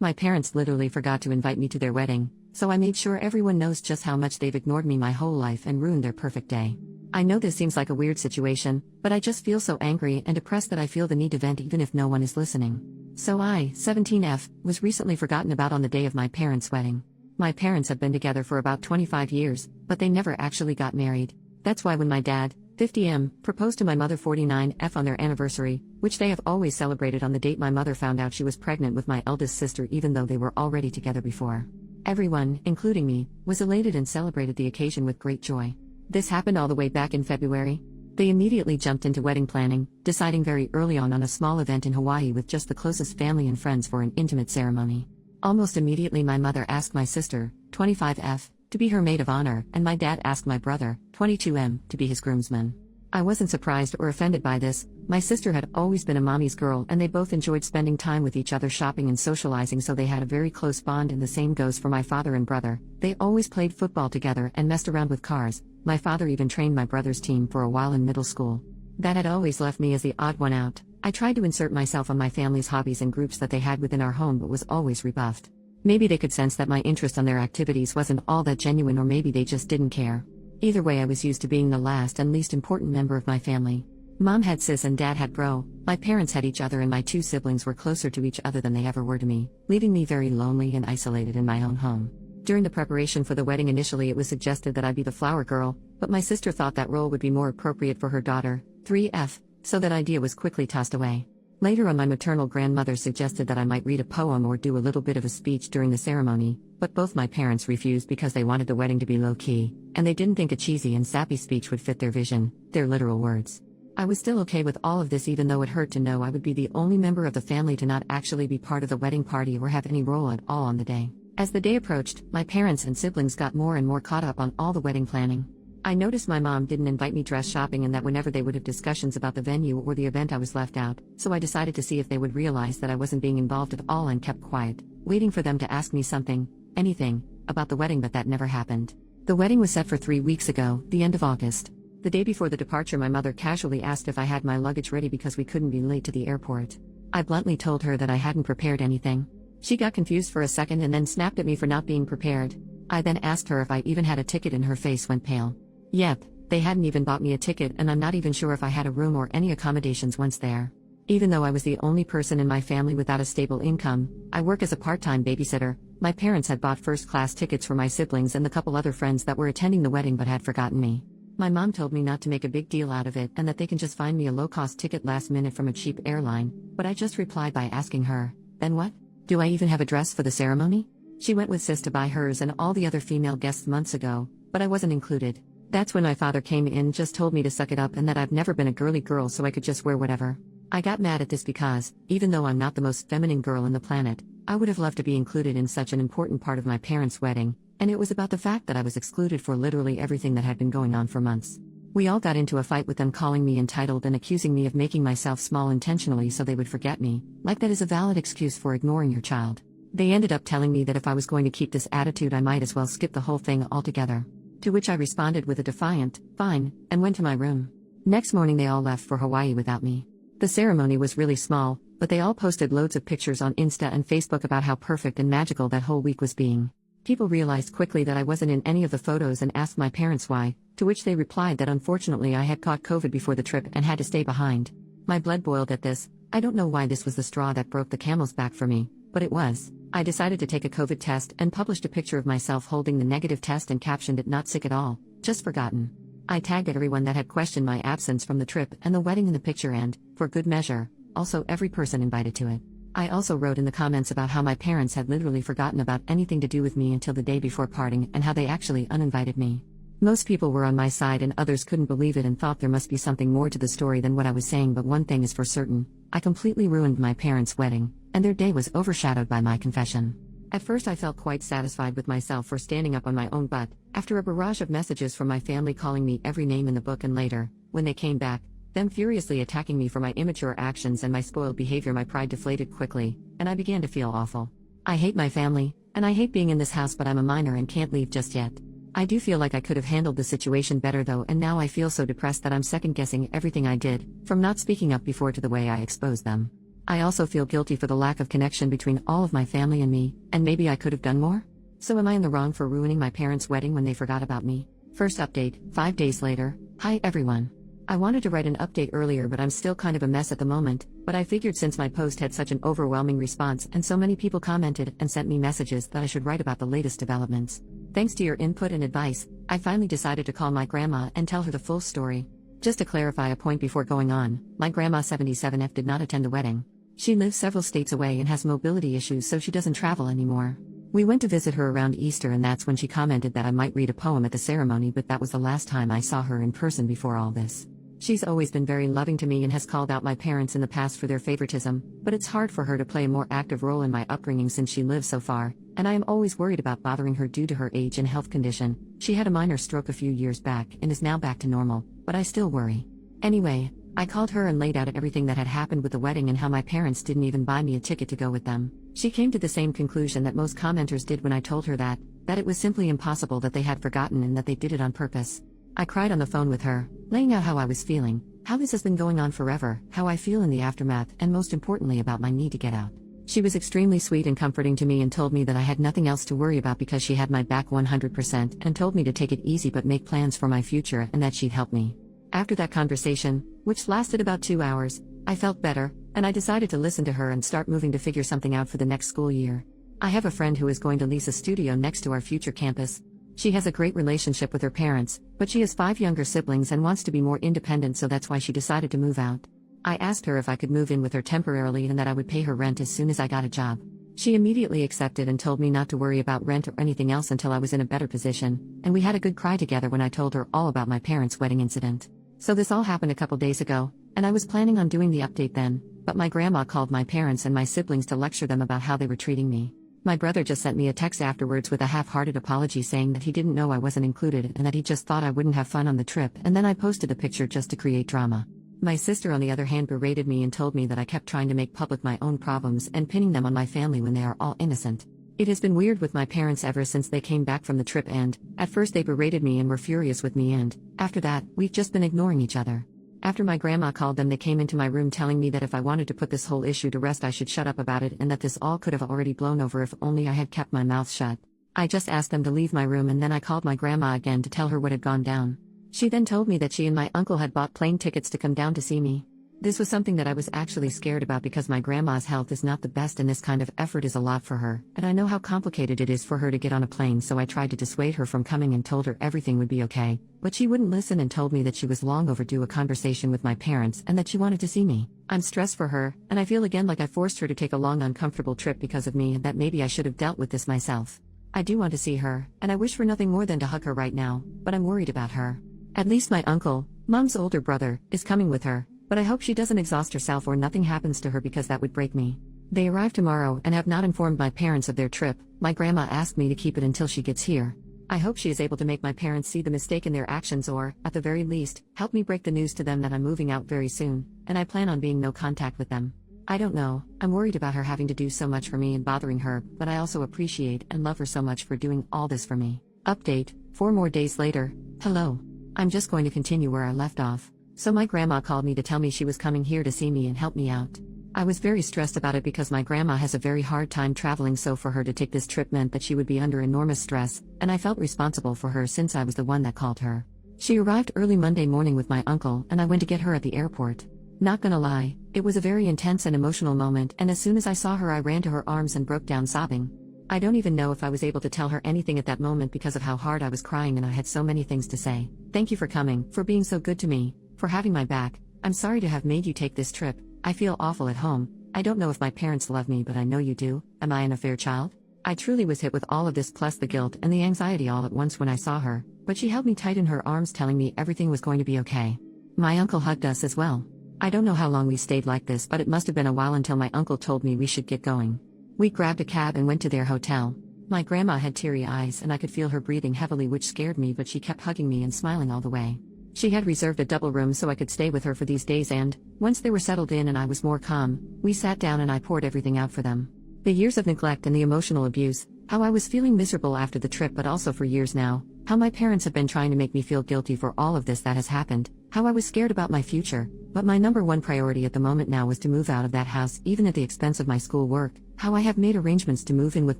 My parents literally forgot to invite me to their wedding, so I made sure everyone knows just how much they've ignored me my whole life and ruined their perfect day. I know this seems like a weird situation, but I just feel so angry and depressed that I feel the need to vent even if no one is listening. So I, 17F, was recently forgotten about on the day of my parents' wedding. My parents have been together for about 25 years, but they never actually got married. That's why when my dad, 50M, proposed to my mother 49F on their anniversary, which they have always celebrated on the date my mother found out she was pregnant with my eldest sister even though they were already together before. Everyone, including me, was elated and celebrated the occasion with great joy. This happened all the way back in February. They immediately jumped into wedding planning, deciding very early on a small event in Hawaii with just the closest family and friends for an intimate ceremony. Almost immediately my mother asked my sister, 25F, to be her maid of honor, and my dad asked my brother, 22M, to be his groomsman. I wasn't surprised or offended by this. My sister had always been a mommy's girl and they both enjoyed spending time with each other shopping and socializing, so they had a very close bond, and the same goes for my father and brother. They always played football together and messed around with cars. My father even trained my brother's team for a while in middle school. That had always left me as the odd one out. I tried to insert myself on my family's hobbies and groups that they had within our home but was always rebuffed. Maybe they could sense that my interest on their activities wasn't all that genuine, or maybe they just didn't care. Either way, I was used to being the last and least important member of my family. Mom had sis and dad had bro, my parents had each other, and my two siblings were closer to each other than they ever were to me, leaving me very lonely and isolated in my own home. During the preparation for the wedding, initially it was suggested that I be the flower girl, but my sister thought that role would be more appropriate for her daughter, 3F, so that idea was quickly tossed away. Later on, my maternal grandmother suggested that I might read a poem or do a little bit of a speech during the ceremony, but both my parents refused because they wanted the wedding to be low-key, and they didn't think a cheesy and sappy speech would fit their vision, their literal words. I was still okay with all of this, even though it hurt to know I would be the only member of the family to not actually be part of the wedding party or have any role at all on the day. As the day approached, my parents and siblings got more and more caught up on all the wedding planning. I noticed my mom didn't invite me dress shopping, and that whenever they would have discussions about the venue or the event I was left out, so I decided to see if they would realize that I wasn't being involved at all and kept quiet, waiting for them to ask me something, anything, about the wedding, but that never happened. The wedding was set for 3 weeks ago, the end of August. The day before the departure, my mother casually asked if I had my luggage ready because we couldn't be late to the airport. I bluntly told her that I hadn't prepared anything. She got confused for a second and then snapped at me for not being prepared. I then asked her if I even had a ticket, and her face went pale. Yep, they hadn't even bought me a ticket, and I'm not even sure if I had a room or any accommodations once there. Even though I was the only person in my family without a stable income, I work as a part-time babysitter. My parents had bought first-class tickets for my siblings and the couple other friends that were attending the wedding but had forgotten me. My mom told me not to make a big deal out of it and that they can just find me a low-cost ticket last minute from a cheap airline, but I just replied by asking her, "Then what? Do I even have a dress for the ceremony?" She went with sis to buy hers and all the other female guests months ago, but I wasn't included. That's when my father came in, just told me to suck it up and that I've never been a girly girl so I could just wear whatever. I got mad at this because, even though I'm not the most feminine girl on the planet, I would have loved to be included in such an important part of my parents' wedding, and it was about the fact that I was excluded for literally everything that had been going on for months. We all got into a fight with them calling me entitled and accusing me of making myself small intentionally so they would forget me, like that is a valid excuse for ignoring your child. They ended up telling me that if I was going to keep this attitude I might as well skip the whole thing altogether. To which I responded with a defiant, "Fine," and went to my room. Next morning they all left for Hawaii without me. The ceremony was really small, but they all posted loads of pictures on Insta and Facebook about how perfect and magical that whole week was being. People realized quickly that I wasn't in any of the photos and asked my parents why, to which they replied that unfortunately I had caught COVID before the trip and had to stay behind. My blood boiled at this. I don't know why this was the straw that broke the camel's back for me, but it was. I decided to take a COVID test and published a picture of myself holding the negative test and captioned it, "Not sick at all, just forgotten." I tagged everyone that had questioned my absence from the trip and the wedding in the picture and, for good measure, also every person invited to it. I also wrote in the comments about how my parents had literally forgotten about anything to do with me until the day before parting and how they actually uninvited me. Most people were on my side and others couldn't believe it and thought there must be something more to the story than what I was saying, but one thing is for certain, I completely ruined my parents' wedding, and their day was overshadowed by my confession. At first I felt quite satisfied with myself for standing up on my own butt, after a barrage of messages from my family calling me every name in the book, and later, when they came back, them furiously attacking me for my immature actions and my spoiled behavior, my pride deflated quickly, and I began to feel awful. I hate my family, and I hate being in this house, but I'm a minor and can't leave just yet. I do feel like I could have handled the situation better though, and now I feel so depressed that I'm second-guessing everything I did, from not speaking up before to the way I exposed them. I also feel guilty for the lack of connection between all of my family and me, and maybe I could have done more? So am I in the wrong for ruining my parents' wedding when they forgot about me? First update, 5 days later. Hi everyone. I wanted to write an update earlier, but I'm still kind of a mess at the moment, but I figured since my post had such an overwhelming response and so many people commented and sent me messages that I should write about the latest developments. Thanks to your input and advice, I finally decided to call my grandma and tell her the full story. Just to clarify a point before going on, my grandma 77F did not attend the wedding. She lives several states away and has mobility issues, so she doesn't travel anymore. We went to visit her around Easter, and that's when she commented that I might read a poem at the ceremony, but that was the last time I saw her in person before all this. She's always been very loving to me and has called out my parents in the past for their favoritism, but it's hard for her to play a more active role in my upbringing since she lives so far, and I am always worried about bothering her due to her age and health condition. She had a minor stroke a few years back and is now back to normal, but I still worry. Anyway, I called her and laid out everything that had happened with the wedding and how my parents didn't even buy me a ticket to go with them. She came to the same conclusion that most commenters did when I told her that it was simply impossible, that they had forgotten and that they did it on purpose. I cried on the phone with her, laying out how I was feeling, how this has been going on forever, how I feel in the aftermath, and most importantly about my need to get out. She was extremely sweet and comforting to me and told me that I had nothing else to worry about because she had my back 100%, and told me to take it easy but make plans for my future and that she'd help me. After that conversation, which lasted about 2 hours, I felt better, and I decided to listen to her and start moving to figure something out for the next school year. I have a friend who is going to lease a studio next to our future campus. She has a great relationship with her parents, but she has 5 younger siblings and wants to be more independent, so that's why she decided to move out. I asked her if I could move in with her temporarily and that I would pay her rent as soon as I got a job. She immediately accepted and told me not to worry about rent or anything else until I was in a better position, and we had a good cry together when I told her all about my parents' wedding incident. So this all happened a couple days ago, and I was planning on doing the update then, but my grandma called my parents and my siblings to lecture them about how they were treating me. My brother just sent me a text afterwards with a half-hearted apology saying that he didn't know I wasn't included and that he just thought I wouldn't have fun on the trip, and then I posted a picture just to create drama. My sister on the other hand berated me and told me that I kept trying to make public my own problems and pinning them on my family when they are all innocent. It has been weird with my parents ever since they came back from the trip, and at first they berated me and were furious with me, and after that, we've just been ignoring each other. After my grandma called them, they came into my room telling me that if I wanted to put this whole issue to rest I should shut up about it and that this all could have already blown over if only I had kept my mouth shut. I just asked them to leave my room and then I called my grandma again to tell her what had gone down. She then told me that she and my uncle had bought plane tickets to come down to see me. This was something that I was actually scared about because my grandma's health is not the best and this kind of effort is a lot for her, and I know how complicated it is for her to get on a plane, so I tried to dissuade her from coming and told her everything would be okay, but she wouldn't listen and told me that she was long overdue a conversation with my parents and that she wanted to see me. I'm stressed for her, and I feel again like I forced her to take a long uncomfortable trip because of me and that maybe I should have dealt with this myself. I do want to see her, and I wish for nothing more than to hug her right now, but I'm worried about her. At least my uncle, Mom's older brother, is coming with her. But I hope she doesn't exhaust herself or nothing happens to her because that would break me. They arrive tomorrow and have not informed my parents of their trip. My grandma asked me to keep it until she gets here. I hope she is able to make my parents see the mistake in their actions or, at the very least, help me break the news to them that I'm moving out very soon, and I plan on being no contact with them. I don't know, I'm worried about her having to do so much for me and bothering her, but I also appreciate and love her so much for doing all this for me. Update, 4 more days later. Hello. I'm just going to continue where I left off. So my grandma called me to tell me she was coming here to see me and help me out. I was very stressed about it because my grandma has a very hard time traveling, so for her to take this trip meant that she would be under enormous stress, and I felt responsible for her since I was the one that called her. She arrived early Monday morning with my uncle and I went to get her at the airport. Not gonna lie, it was a very intense and emotional moment, and as soon as I saw her I ran to her arms and broke down sobbing. I don't even know if I was able to tell her anything at that moment because of how hard I was crying and I had so many things to say. Thank you for coming, for being so good to me, for having my back. I'm sorry to have made you take this trip. I feel awful at home. I don't know if my parents love me, but I know you do. Am I an affair child? I truly was hit with all of this plus the guilt and the anxiety all at once when I saw her, but she held me tight in her arms telling me everything was going to be okay. My uncle hugged us as well. I don't know how long we stayed like this, but it must have been a while until my uncle told me we should get going. We grabbed a cab and went to their hotel. My grandma had teary eyes and I could feel her breathing heavily, which scared me, but she kept hugging me and smiling all the way. She had reserved a double room so I could stay with her for these days, and, once they were settled in and I was more calm, we sat down and I poured everything out for them. The years of neglect and the emotional abuse, how I was feeling miserable after the trip but also for years now, how my parents have been trying to make me feel guilty for all of this that has happened, how I was scared about my future, but my number one priority at the moment now was to move out of that house even at the expense of my school work, how I have made arrangements to move in with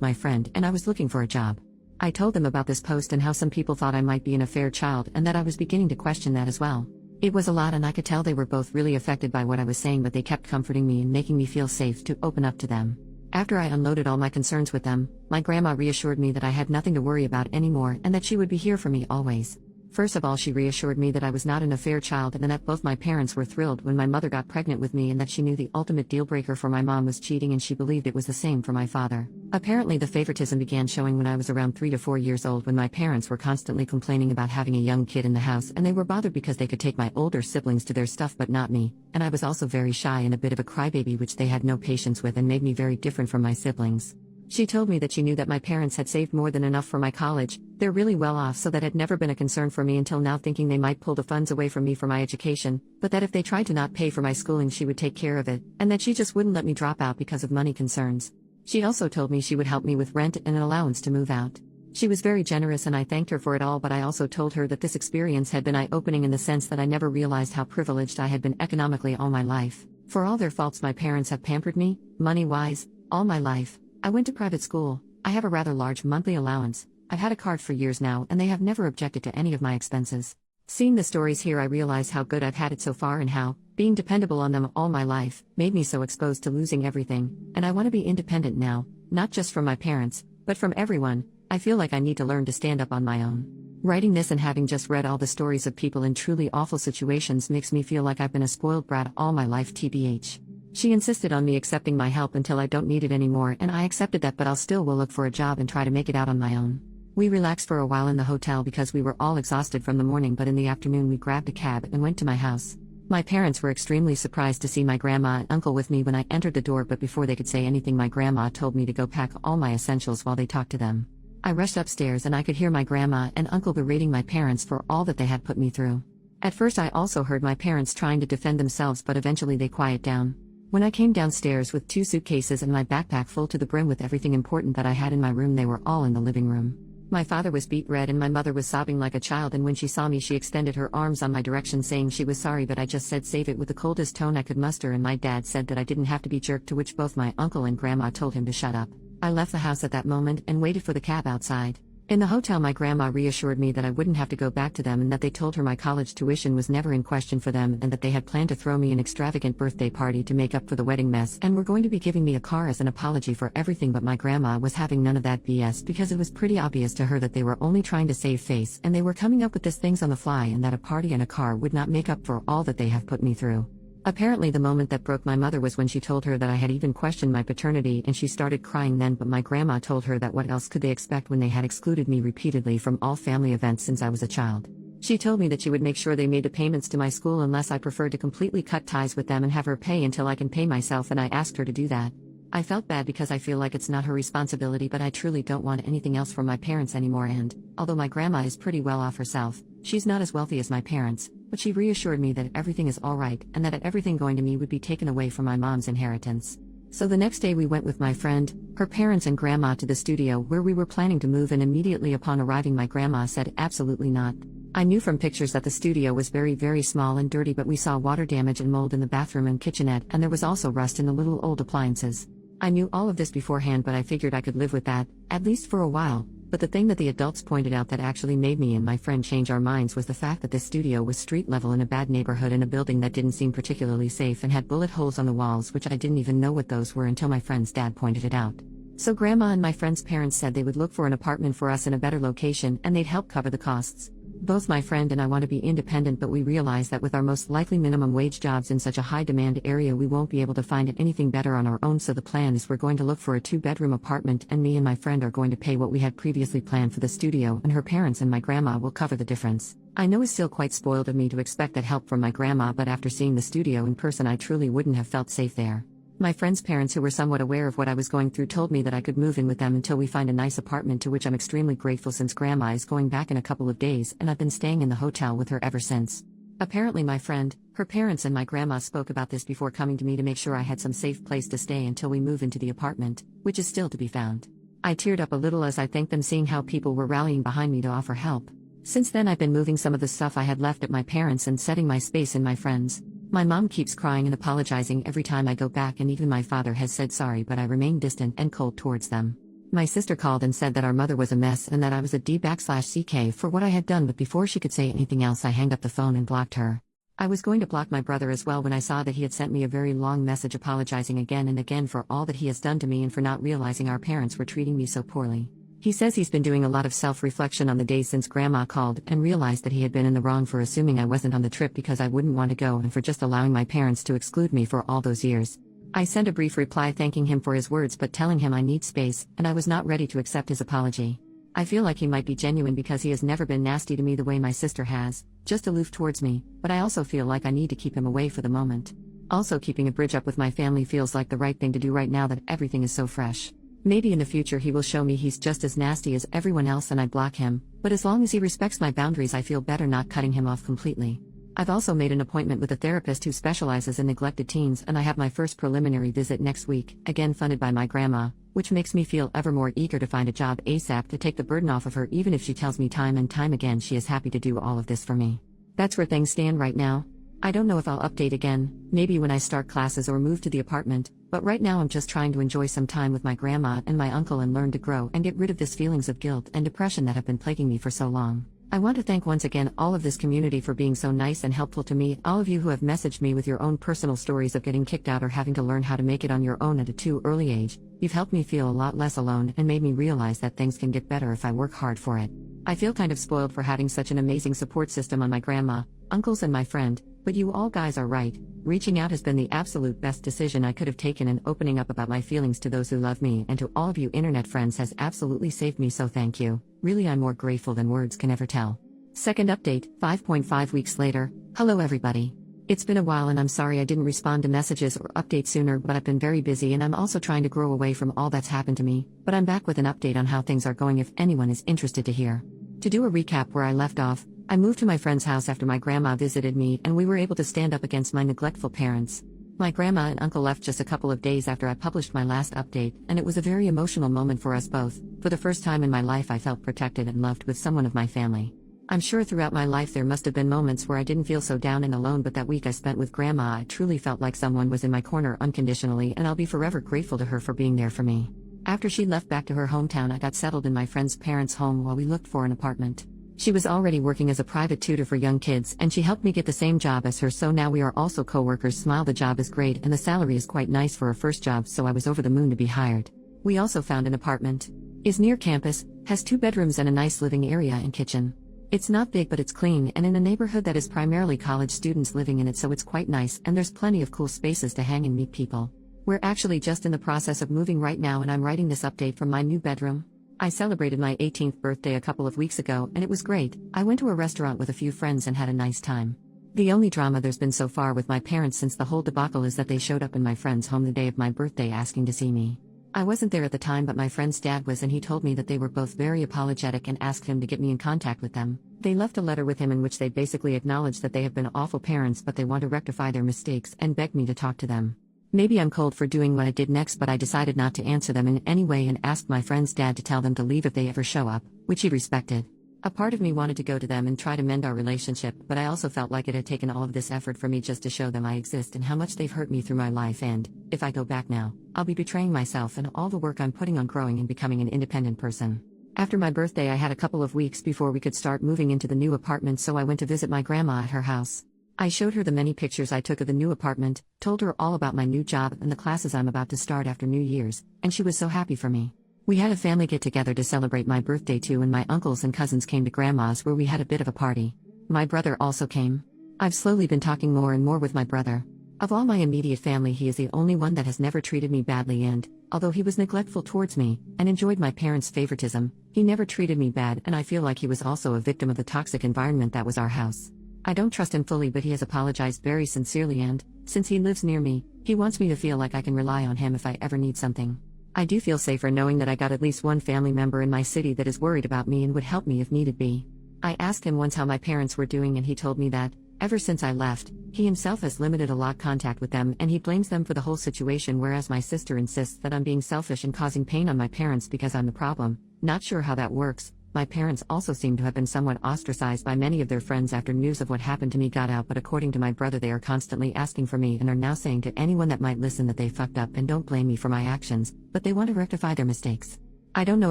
my friend and I was looking for a job. I told them about this post and how some people thought I might be an affair child and that I was beginning to question that as well. It was a lot and I could tell they were both really affected by what I was saying, but they kept comforting me and making me feel safe to open up to them. After I unloaded all my concerns with them, my grandma reassured me that I had nothing to worry about anymore and that she would be here for me always. First of all, she reassured me that I was not an affair child and that both my parents were thrilled when my mother got pregnant with me and that she knew the ultimate deal breaker for my mom was cheating and she believed it was the same for my father. Apparently the favoritism began showing when I was around 3 to 4 years old when my parents were constantly complaining about having a young kid in the house and they were bothered because they could take my older siblings to their stuff but not me, and I was also very shy and a bit of a crybaby which they had no patience with and made me very different from my siblings. She told me that she knew that my parents had saved more than enough for my college, they're really well off, so that had never been a concern for me until now, thinking they might pull the funds away from me for my education, but that if they tried to not pay for my schooling she would take care of it, and that she just wouldn't let me drop out because of money concerns. She also told me she would help me with rent and an allowance to move out. She was very generous and I thanked her for it all, but I also told her that this experience had been eye-opening in the sense that I never realized how privileged I had been economically all my life. For all their faults, my parents have pampered me, money-wise, all my life. I went to private school, I have a rather large monthly allowance, I've had a card for years now and they have never objected to any of my expenses. Seeing the stories here I realize how good I've had it so far and how, being dependable on them all my life, made me so exposed to losing everything, and I want to be independent now, not just from my parents, but from everyone. I feel like I need to learn to stand up on my own. Writing this and having just read all the stories of people in truly awful situations makes me feel like I've been a spoiled brat all my life, TBH. She insisted on me accepting my help until I don't need it anymore and I accepted that, but I'll still will look for a job and try to make it out on my own. We relaxed for a while in the hotel because we were all exhausted from the morning, but in the afternoon we grabbed a cab and went to my house. My parents were extremely surprised to see my grandma and uncle with me when I entered the door, but before they could say anything my grandma told me to go pack all my essentials while they talked to them. I rushed upstairs and I could hear my grandma and uncle berating my parents for all that they had put me through. At first I also heard my parents trying to defend themselves, but eventually they quieted down. When I came downstairs with 2 suitcases and my backpack full to the brim with everything important that I had in my room, they were all in the living room. My father was beet red and my mother was sobbing like a child, and when she saw me she extended her arms on my direction saying she was sorry, but I just said save it with the coldest tone I could muster, and my dad said that I didn't have to be jerked, to which both my uncle and grandma told him to shut up. I left the house at that moment and waited for the cab outside. In the hotel my grandma reassured me that I wouldn't have to go back to them and that they told her my college tuition was never in question for them and that they had planned to throw me an extravagant birthday party to make up for the wedding mess and were going to be giving me a car as an apology for everything, but my grandma was having none of that BS because it was pretty obvious to her that they were only trying to save face and they were coming up with these things on the fly and that a party and a car would not make up for all that they have put me through. Apparently the moment that broke my mother was when she told her that I had even questioned my paternity, and she started crying then, but my grandma told her that what else could they expect when they had excluded me repeatedly from all family events since I was a child. She told me that she would make sure they made the payments to my school unless I preferred to completely cut ties with them and have her pay until I can pay myself, and I asked her to do that. I felt bad because I feel like it's not her responsibility, but I truly don't want anything else from my parents anymore, and, although my grandma is pretty well off herself, she's not as wealthy as my parents, but she reassured me that everything is alright and that everything going to me would be taken away from my mom's inheritance. So the next day we went with my friend, her parents and grandma to the studio where we were planning to move, and immediately upon arriving my grandma said absolutely not. I knew from pictures that the studio was very small and dirty, but we saw water damage and mold in the bathroom and kitchenette, and there was also rust in the little old appliances. I knew all of this beforehand, but I figured I could live with that, at least for a while. But the thing that the adults pointed out that actually made me and my friend change our minds was the fact that this studio was street level in a bad neighborhood in a building that didn't seem particularly safe and had bullet holes on the walls, which I didn't even know what those were until my friend's dad pointed it out. So grandma and my friend's parents said they would look for an apartment for us in a better location and they'd help cover the costs. Both my friend and I want to be independent, but we realize that with our most likely minimum wage jobs in such a high demand area we won't be able to find anything better on our own, so the plan is we're going to look for a 2-bedroom apartment, and me and my friend are going to pay what we had previously planned for the studio, and her parents and my grandma will cover the difference. I know it's still quite spoiled of me to expect that help from my grandma, but after seeing the studio in person I truly wouldn't have felt safe there. My friend's parents, who were somewhat aware of what I was going through, told me that I could move in with them until we find a nice apartment, to which I'm extremely grateful since grandma is going back in a couple of days and I've been staying in the hotel with her ever since. Apparently my friend, her parents and my grandma spoke about this before coming to me to make sure I had some safe place to stay until we move into the apartment, which is still to be found. I teared up a little as I thanked them, seeing how people were rallying behind me to offer help. Since then, I've been moving some of the stuff I had left at my parents' and setting my space in my friends. My mom keeps crying and apologizing every time I go back, and even my father has said sorry, but I remain distant and cold towards them. My sister called and said that our mother was a mess and that I was a D/CK for what I had done, but before she could say anything else, I hanged up the phone and blocked her. I was going to block my brother as well when I saw that he had sent me a very long message apologizing again and again for all that he has done to me and for not realizing our parents were treating me so poorly. He says he's been doing a lot of self-reflection on the days since Grandma called and realized that he had been in the wrong for assuming I wasn't on the trip because I wouldn't want to go and for just allowing my parents to exclude me for all those years. I sent a brief reply thanking him for his words but telling him I need space, and I was not ready to accept his apology. I feel like he might be genuine because he has never been nasty to me the way my sister has, just aloof towards me, but I also feel like I need to keep him away for the moment. Also, keeping a bridge up with my family feels like the right thing to do right now that everything is so fresh. Maybe in the future he will show me he's just as nasty as everyone else and I block him, but as long as he respects my boundaries I feel better not cutting him off completely. I've also made an appointment with a therapist who specializes in neglected teens, and I have my first preliminary visit next week, again funded by my grandma, which makes me feel ever more eager to find a job ASAP to take the burden off of her, even if she tells me time and time again she is happy to do all of this for me. That's where things stand right now. I don't know if I'll update again, maybe when I start classes or move to the apartment, but right now I'm just trying to enjoy some time with my grandma and my uncle and learn to grow and get rid of these feelings of guilt and depression that have been plaguing me for so long. I want to thank once again all of this community for being so nice and helpful to me, all of you who have messaged me with your own personal stories of getting kicked out or having to learn how to make it on your own at a too early age. You've helped me feel a lot less alone and made me realize that things can get better if I work hard for it. I feel kind of spoiled for having such an amazing support system on my grandma, uncles and my friend, but you all guys are right. Reaching out has been the absolute best decision I could have taken, and opening up about my feelings to those who love me and to all of you internet friends has absolutely saved me, so thank you. Really, I'm more grateful than words can ever tell. Second update, 5.5 weeks later. Hello everybody. It's been a while and I'm sorry I didn't respond to messages or updates sooner, but I've been very busy and I'm also trying to grow away from all that's happened to me, but I'm back with an update on how things are going if anyone is interested to hear. To do a recap where I left off, I moved to my friend's house after my grandma visited me and we were able to stand up against my neglectful parents. My grandma and uncle left just a couple of days after I published my last update, and it was a very emotional moment for us both. For the first time in my life I felt protected and loved with someone of my family. I'm sure throughout my life there must have been moments where I didn't feel so down and alone, but that week I spent with Grandma I truly felt like someone was in my corner unconditionally, and I'll be forever grateful to her for being there for me. After she left back to her hometown, I got settled in my friend's parents' home while we looked for an apartment. She was already working as a private tutor for young kids and she helped me get the same job as her, so now we are also co-workers. Smile, the job is great and the salary is quite nice for a first job, so I was over the moon to be hired. We also found an apartment. Is near campus, has 2 bedrooms and a nice living area and kitchen. It's not big but it's clean and in a neighborhood that is primarily college students living in it, so it's quite nice and there's plenty of cool spaces to hang and meet people. We're actually just in the process of moving right now and I'm writing this update from my new bedroom. I celebrated my 18th birthday a couple of weeks ago and it was great. I went to a restaurant with a few friends and had a nice time. The only drama there's been so far with my parents since the whole debacle is that they showed up in my friend's home the day of my birthday asking to see me. I wasn't there at the time, but my friend's dad was, and he told me that they were both very apologetic and asked him to get me in contact with them. They left a letter with him in which they basically acknowledged that they have been awful parents but they want to rectify their mistakes and begged me to talk to them. Maybe I'm cold for doing what I did next, but I decided not to answer them in any way and asked my friend's dad to tell them to leave if they ever show up, which he respected. A part of me wanted to go to them and try to mend our relationship, but I also felt like it had taken all of this effort for me just to show them I exist and how much they've hurt me through my life, and, if I go back now, I'll be betraying myself and all the work I'm putting on growing and becoming an independent person. After my birthday I had a couple of weeks before we could start moving into the new apartment, so I went to visit my grandma at her house. I showed her the many pictures I took of the new apartment, told her all about my new job and the classes I'm about to start after New Year's, and she was so happy for me. We had a family get-together to celebrate my birthday too, and my uncles and cousins came to Grandma's where we had a bit of a party. My brother also came. I've slowly been talking more and more with my brother. Of all my immediate family he is the only one that has never treated me badly, and, although he was neglectful towards me, and enjoyed my parents' favoritism, he never treated me bad, and I feel like he was also a victim of the toxic environment that was our house. I don't trust him fully, but he has apologized very sincerely, and, since he lives near me, he wants me to feel like I can rely on him if I ever need something. I do feel safer knowing that I got at least one family member in my city that is worried about me and would help me if needed be. I asked him once how my parents were doing and he told me that, ever since I left, he himself has limited a lot contact with them and he blames them for the whole situation, whereas my sister insists that I'm being selfish and causing pain on my parents because I'm the problem. Not sure how that works, My parents also seem to have been somewhat ostracized by many of their friends after news of what happened to me got out, but according to my brother, they are constantly asking for me and are now saying to anyone that might listen that they fucked up and don't blame me for my actions, but they want to rectify their mistakes. I don't know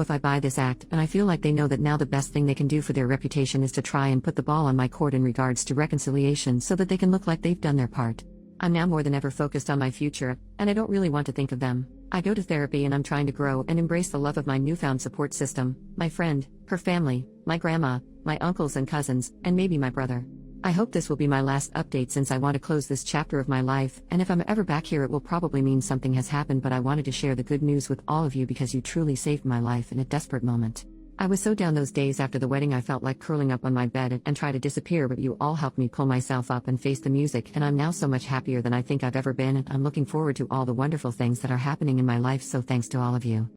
if I buy this act, and I feel like they know that now the best thing they can do for their reputation is to try and put the ball on my court in regards to reconciliation so that they can look like they've done their part. I'm now more than ever focused on my future, and I don't really want to think of them. I go to therapy and I'm trying to grow and embrace the love of my newfound support system, my friend, her family, my grandma, my uncles and cousins, and maybe my brother. I hope this will be my last update since I want to close this chapter of my life, and if I'm ever back here it will probably mean something has happened, but I wanted to share the good news with all of you because you truly saved my life in a desperate moment. I was so down those days after the wedding I felt like curling up on my bed and try to disappear, but you all helped me pull myself up and face the music, and I'm now so much happier than I think I've ever been, and I'm looking forward to all the wonderful things that are happening in my life, so thanks to all of you.